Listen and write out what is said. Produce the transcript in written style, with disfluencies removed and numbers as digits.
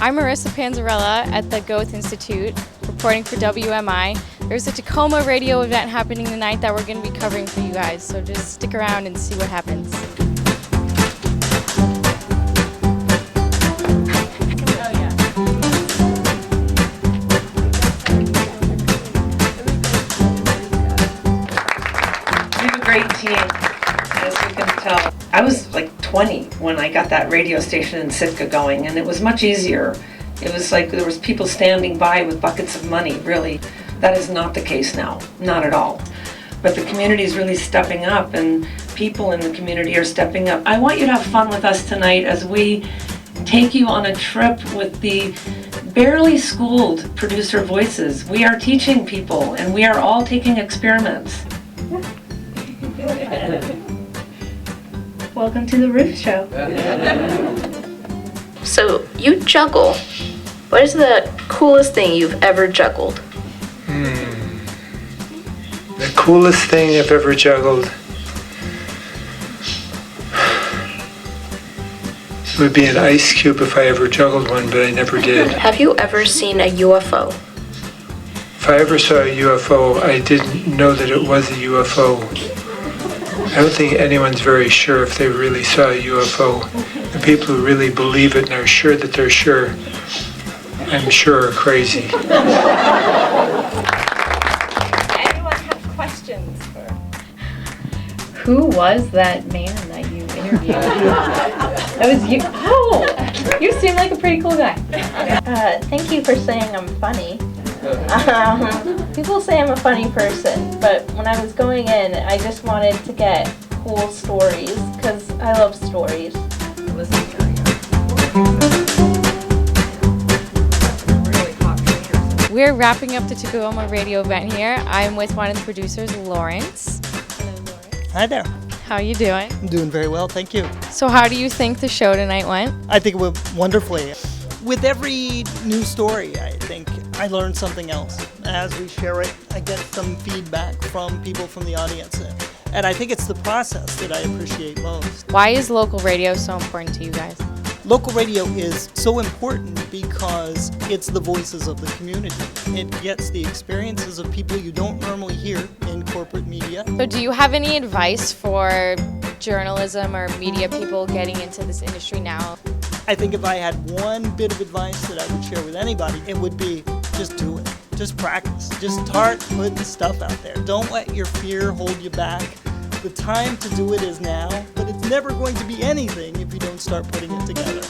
I'm Marissa Panzarella at the Goethe-Institut, reporting for WMI. There's a Takoma Radio event happening tonight that we're going to be covering for you guys, so just stick around and see what happens. We have a great team, as you can tell. I was like 20 when I got that radio station in Sitka going, and it was much easier. It was like there was people standing by with buckets of money, really. That is not the case now, not at all. But the community is really stepping up, and people in the community are stepping up. I want you to have fun with us tonight as we take you on a trip with the barely schooled producer voices. We are teaching people, and we are all taking experiments. Welcome to the Roof Show. So, you juggle. What is the coolest thing you've ever juggled? The coolest thing I've ever juggled would be an ice cube if I ever juggled one, but I never did. Have you ever seen a UFO? If I ever saw a UFO, I didn't know that it was a UFO. I don't think anyone's very sure if they really saw a UFO. The people who really believe it and are sure that they're sure, I'm sure, are crazy. Anyone have questions for? Who was that man that you interviewed? That was you. Oh, you seem like a pretty cool guy. Thank you for saying I'm funny. People say I'm a funny person, but when I was going in, I just wanted to get cool stories, because I love stories. We're wrapping up the Takoma Radio event here. I'm with one of the producers, Lawrence. Hello, Lawrence. Hi there. How are you doing? I'm doing very well, thank you. So how do you think the show tonight went? I think it went wonderfully. With every new story, I think I learn something else. As we share it, I get some feedback from people from the audience. And I think it's the process that I appreciate most. Why is local radio so important to you guys? Local radio is so important because it's the voices of the community. It gets the experiences of people you don't normally hear in corporate media. So do you have any advice for journalism or media people getting into this industry now? I think if I had one bit of advice that I would share with anybody, it would be just do it. Just practice. Just start putting stuff out there. Don't let your fear hold you back. The time to do it is now, but it's never going to be anything if you don't start putting it together.